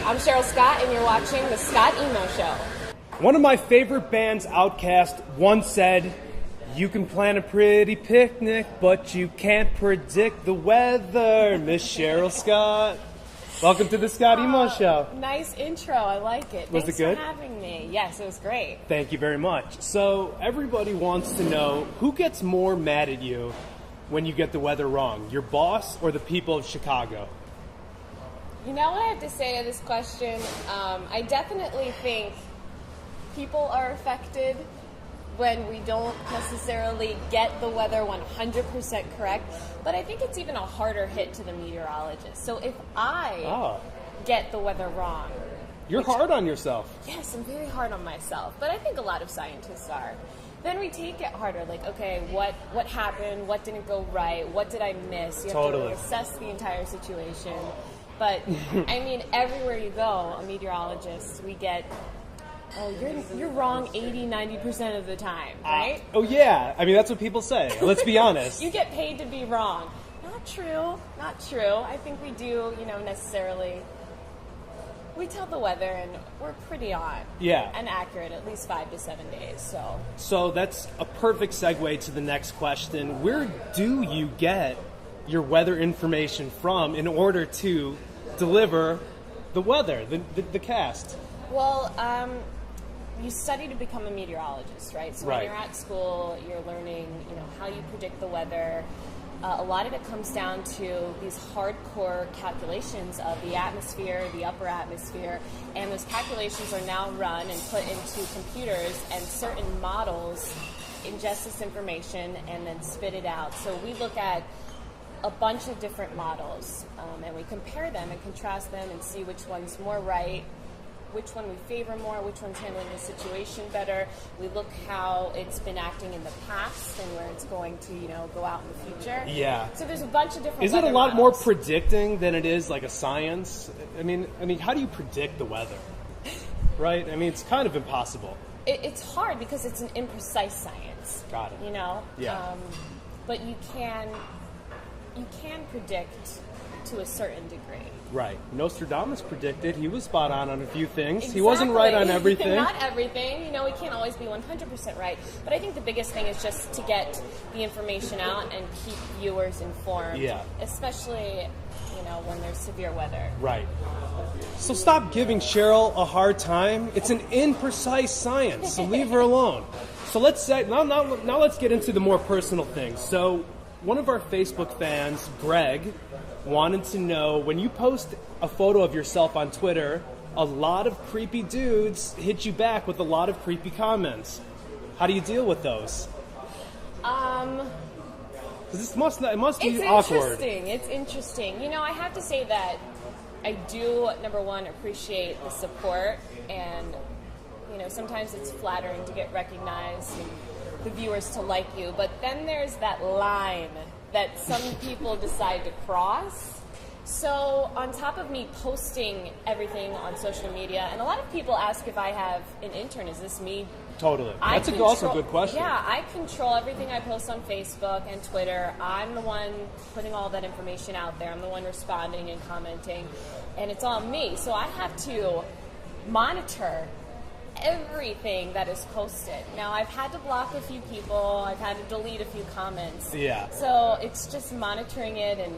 I'm Cheryl Scott, and you're watching the Scott Emo Show. One of my favorite bands, Outkast, once said, "You can plan a pretty picnic, but you can't predict the weather." Miss Cheryl Scott, welcome to the Scott Emo Show. Nice intro. I like it. Was Thanks it good? for having me. Yes, it was great. Thank you very much. So everybody wants to know, who gets more mad at you when you get the weather wrong, your boss or the people of Chicago? You know what I have to say to this question? I definitely think people are affected when we don't necessarily get the weather 100% correct, but I think it's even a harder hit to the meteorologist. So if I get the weather wrong... You're hard on yourself. Yes, I'm very hard on myself, but I think a lot of scientists are. Then we take it harder, like, okay, what happened, what didn't go right, what did I miss? You have to assess the entire situation. But, I mean, everywhere you go, a meteorologist, we get... Oh, you're wrong 80-90% of the time, right? Oh, yeah. I mean, that's what people say. Let's be honest. You get paid to be wrong. Not true. Not true. I think we do, necessarily... We tell the weather, and we're pretty on. Yeah. And accurate, at least 5 to 7 days, So that's a perfect segue to the next question. Where do you get your weather information from in order to deliver the weather, the cast? Well, you study to become a meteorologist, right? So when you're at school, you're learning, how you predict the weather. A lot of it comes down to these hardcore calculations of the atmosphere, the upper atmosphere, and those calculations are now run and put into computers, and certain models ingest this information and then spit it out. So we look at a bunch of different models, and we compare them and contrast them and see which one's more right, which one we favor more, which one's handling the situation better. We look how it's been acting in the past and where it's going to, go out in the future. Yeah. So there's a bunch of different Is it a lot models. more predicting than it is like a science? I mean, how do you predict the weather? Right? I mean, it's kind of impossible. It's hard because it's an imprecise science. Got it. Yeah. But you can predict to a certain degree. Right. Nostradamus predicted. He was spot on a few things. Exactly. He wasn't right on everything. Not everything. We can't always be 100% right. But I think the biggest thing is just to get the information out and keep viewers informed. Yeah. Especially, when there's severe weather. Right. So stop giving Cheryl a hard time. It's an imprecise science, so leave her alone. So let's say now let's get into the more personal things. So one of our Facebook fans, Greg, wanted to know, when you post a photo of yourself on Twitter, a lot of creepy dudes hit you back with a lot of creepy comments. How do you deal with those? Because it must be awkward. It's interesting. I have to say that I do, number one, appreciate the support, and sometimes it's flattering to get recognized and the viewers to like you, but then there's that line that some people decide to cross. So on top of me posting everything on social media, and a lot of people ask if I have an intern, is this me? Totally. That's also a good question. Yeah, I control everything I post on Facebook and Twitter. I'm the one putting all that information out there. I'm the one responding and commenting, and it's all me. So I have to monitor everything that is posted. Now, I've had to block a few people. I've had to delete a few comments. Yeah. So it's just monitoring it, and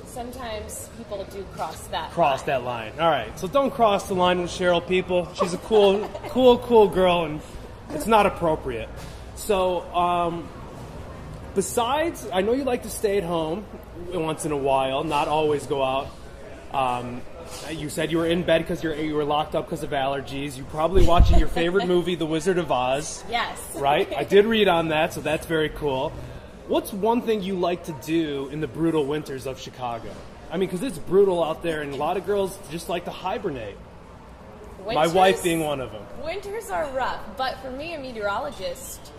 sometimes people do cross that line. All right. So don't cross the line with Cheryl, people. She's a cool girl, and it's not appropriate. So, besides, I know you like to stay at home once in a while, not always go out. You said you were in bed because you were locked up because of allergies. You're probably watching your favorite movie, The Wizard of Oz. Yes. Right? I did read on that, so that's very cool. What's one thing you like to do in the brutal winters of Chicago? I mean, because it's brutal out there, and a lot of girls just like to hibernate. My wife being one of them. Winters are rough, but for me, a meteorologist,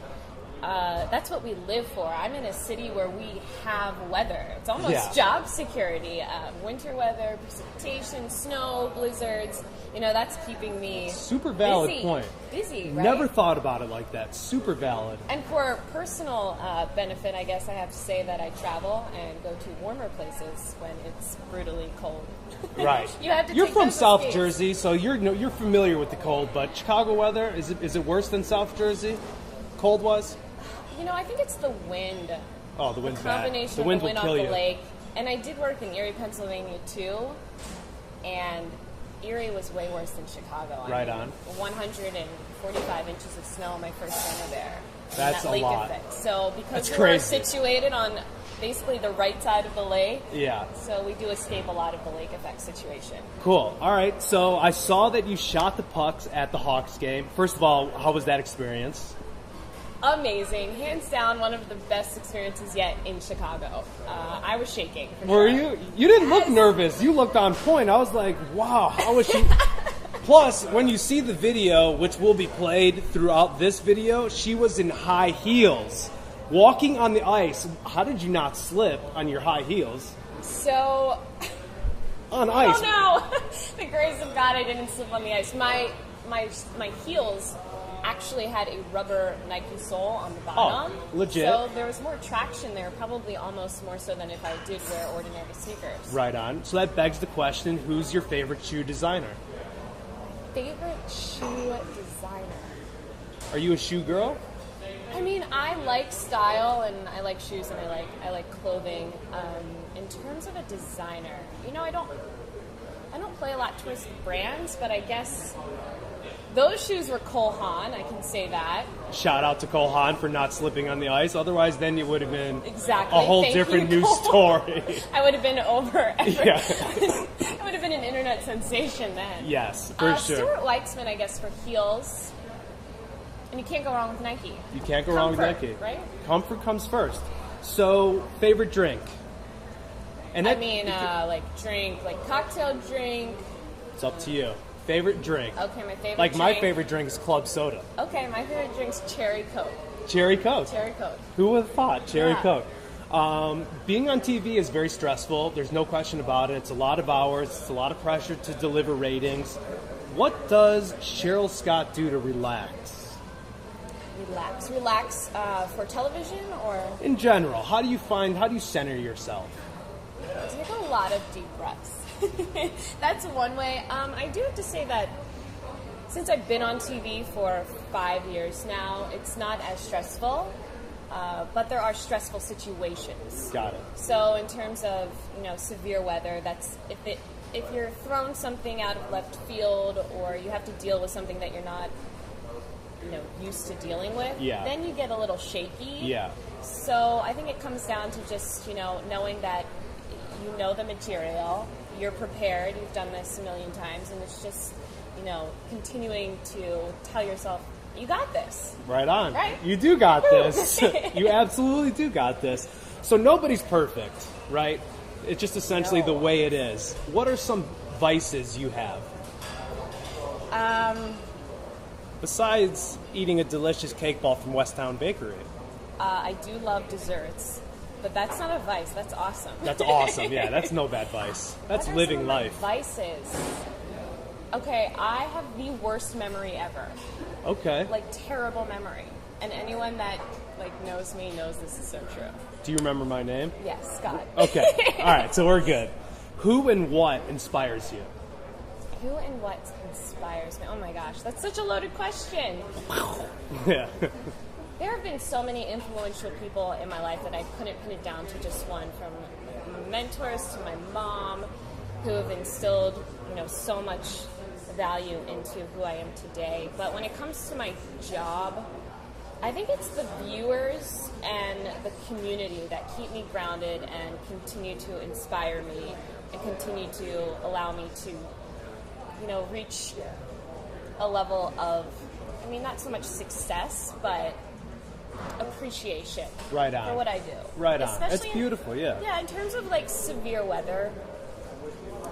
that's what we live for. I'm in a city where we have weather. It's almost job security. Winter weather, precipitation, snow, blizzards. That's keeping me super valid busy. Point. Busy, right? Never thought about it like that. Super valid. And for personal benefit, I guess I have to say that I travel and go to warmer places when it's brutally cold. Right. You're from South Jersey, so you're familiar with the cold. But Chicago weather, is it worse than South Jersey? Cold was? I think it's the wind. Oh, the wind's bad. The combination The wind of the wind will kill off you. the lake. And I did work in Erie, Pennsylvania, too. And Erie was way worse than Chicago. Right on. 145 inches of snow my first summer there. That's that lake a lot. Effect. So because That's we're crazy. situated on basically the right side of the lake, so we do escape a lot of the lake effect situation. Cool. All right. So I saw that you shot the pucks at the Hawks game. First of all, how was that experience? Amazing. Hands down, one of the best experiences yet in Chicago. I was shaking. Were you? You didn't look nervous. You looked on point. I was like, wow, how was she? Plus, when you see the video, which will be played throughout this video, she was in high heels, walking on the ice. How did you not slip on your high heels? So, on ice. Oh no! The grace of God, I didn't slip on the ice. My heels actually had a rubber Nike sole on the bottom. Oh, legit. So there was more traction there, probably almost more so than if I did wear ordinary sneakers. Right on. So that begs the question, who's your favorite shoe designer? Favorite shoe designer? Are you a shoe girl? I mean, I like style and I like shoes and I like clothing. In terms of a designer, I don't play a lot towards brands, but I guess those shoes were Cole Haan, I can say that. Shout out to Cole Haan for not slipping on the ice. Otherwise, then it would have been a whole Thank different you, news story. I would have been over. Yeah. I would have been an internet sensation then. Yes, for sure. Stuart Weitzman, I guess, for heels. And you can't go wrong with Nike. You can't go wrong with Nike. Right? Comfort comes first. So, favorite drink? And drink, like cocktail drink. It's up to you. Favorite drink? Okay, my favorite Like drink. my favorite drink is club soda. Okay, my favorite drink's Cherry Coke. Cherry Coke. Cherry Coke. Who would have thought? Cherry Yeah. Coke. Being on TV is very stressful. There's no question about it. It's a lot of hours. It's a lot of pressure to deliver ratings. What does Cheryl Scott do to relax? Relax for television or? In general, how do you center yourself? Take a lot of deep breaths. That's one way. I do have to say that since I've been on TV for 5 years now, it's not as stressful, but there are stressful situations. Got it. So in terms of severe weather, that's if you're thrown something out of left field or you have to deal with something that you're not used to dealing with, then you get a little shaky. Yeah. So I think it comes down to just knowing that you know the material, you're prepared, you've done this a million times, and it's just continuing to tell yourself you got this. Right on. Right? You do got this. You absolutely do got this. So nobody's perfect, right? It's just essentially the way it is. What are some vices you have? Besides eating a delicious cake ball from Westtown Bakery. I do love desserts, but that's not a vice. That's awesome. That's awesome. Yeah, that's no bad vice. That's What are living some of my life. Vices. Okay, I have the worst memory ever. Okay. Like terrible memory. And anyone that knows me knows this is so true. Do you remember my name? Yes, Scott. Okay. All right, so we're good. Who and what inspires you? Who and what inspires me? Oh my gosh, that's such a loaded question. Yeah. There have been so many influential people in my life that I couldn't pin it down to just one, from my mentors to my mom, who have instilled, so much value into who I am today. But when it comes to my job, I think it's the viewers and the community that keep me grounded and continue to inspire me and continue to allow me to, reach a level of, not so much success, but appreciation Right on. for what I do. Right on. Especially That's beautiful, yeah. Yeah, in terms of severe weather,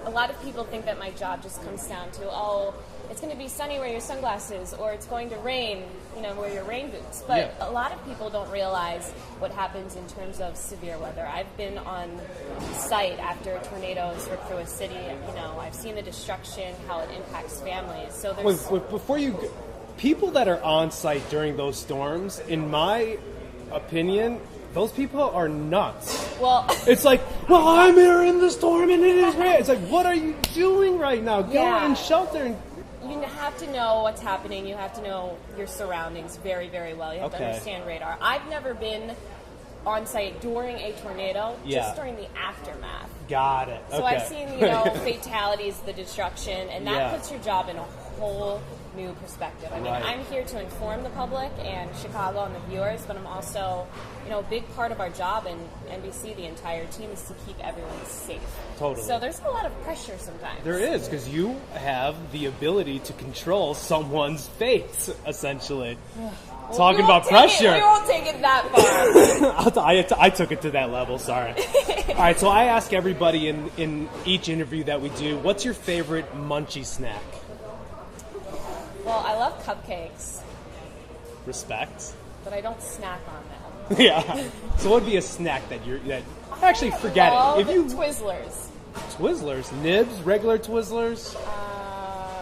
a lot of people think that my job just comes down to, oh, it's going to be sunny, wear your sunglasses, or it's going to rain, wear your rain boots. But a lot of people don't realize what happens in terms of severe weather. I've been on site after a tornado has ripped through a city. I've seen the destruction, how it impacts families. So there's... Before you... People that are on site during those storms, in my opinion, those people are nuts. Well, it's like, well, I'm here in the storm and it is rain. It's like, what are you doing right now? Go and shelter. You have to know what's happening. You have to know your surroundings very, very well. You have to understand radar. I've never been on site during a tornado, just during the aftermath. Got it. So I've seen, fatalities, the destruction, and that puts your job in a whole new perspective. I mean, I'm here to inform the public and Chicago and the viewers, but I'm also, a big part of our job in NBC, the entire team, is to keep everyone safe. Totally. So there's a lot of pressure sometimes. There is, because you have the ability to control someone's fate, essentially. Talking about pressure. We won't take it that far. I took it to that level, sorry. All right, so I ask everybody in each interview that we do, what's your favorite munchie snack? Well, I love cupcakes. Respect. But I don't snack on them. Yeah. So what would be a snack that actually forget it. If you Twizzlers. Twizzlers, nibs, regular Twizzlers.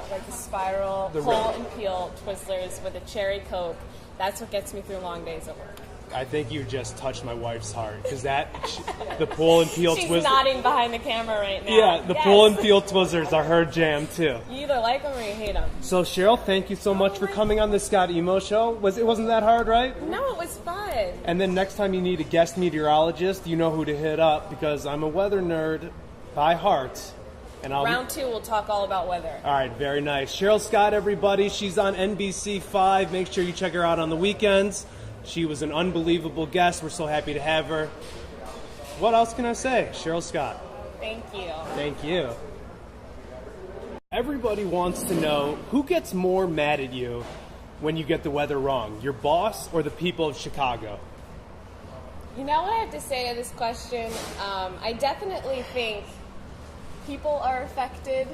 Like the spiral, pull and peel Twizzlers with a cherry Coke. That's what gets me through long days at work. I think you just touched my wife's heart, because the pull and peel Twizzlers. She's nodding behind the camera right now. Yeah, the pull and peel Twizzlers are her jam too. You either like them or you hate them. So Cheryl, thank you so much for coming on the Scott Emo Show. It wasn't that hard, right? No, it was fun. And then next time you need a guest meteorologist, you know who to hit up, because I'm a weather nerd by heart. And Round 2, we'll talk all about weather. All right, very nice. Cheryl Scott, everybody. She's on NBC 5. Make sure you check her out on the weekends. She was an unbelievable guest. We're so happy to have her. What else can I say? Cheryl Scott. Thank you. Thank you. Everybody wants to know, who gets more mad at you when you get the weather wrong, your boss or the people of Chicago? You know what I have to say to this question? I definitely think people are affected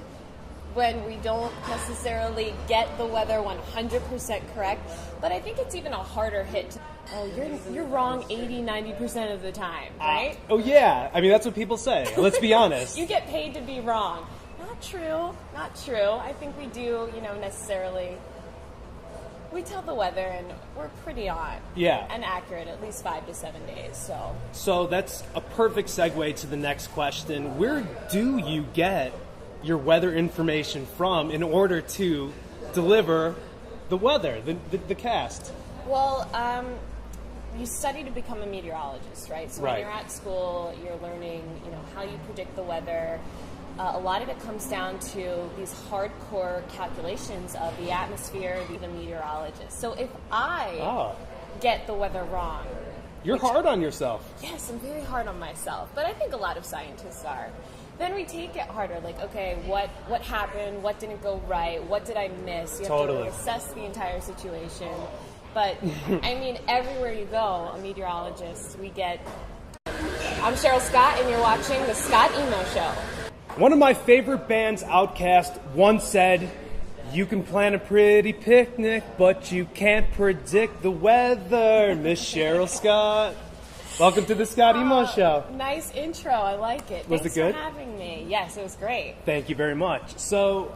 when we don't necessarily get the weather 100% correct, but I think it's even a harder hit. You're wrong 80-90% of the time, right? Oh yeah, I mean that's what people say. Let's be honest. You get paid to be wrong. Not true. I think we do, necessarily. We tell the weather and we're pretty on. Yeah. And accurate, at least 5 to 7 days. So that's a perfect segue to the next question. Where do you get your weather information from in order to deliver the weather, the cast? Well, you study to become a meteorologist, right? So when you're at school, you're learning, how you predict the weather. A lot of it comes down to these hardcore calculations of the atmosphere, the meteorologist. So if I get the weather wrong... You're hard on yourself. Yes, I'm very hard on myself. But I think a lot of scientists are. Then we take it harder. Like, okay, what happened? What didn't go right? What did I miss? You have to assess the entire situation. But, I mean, everywhere you go, a meteorologist, we get... I'm Cheryl Scott, and you're watching The Scott Emo Show. One of my favorite bands, Outkast, once said, "You can plan a pretty picnic, but you can't predict the weather." Miss Cheryl Scott, welcome to the Scott Emo Show. Nice intro. I like it. Was it good? Thanks for having me. Yes, it was great. Thank you very much. So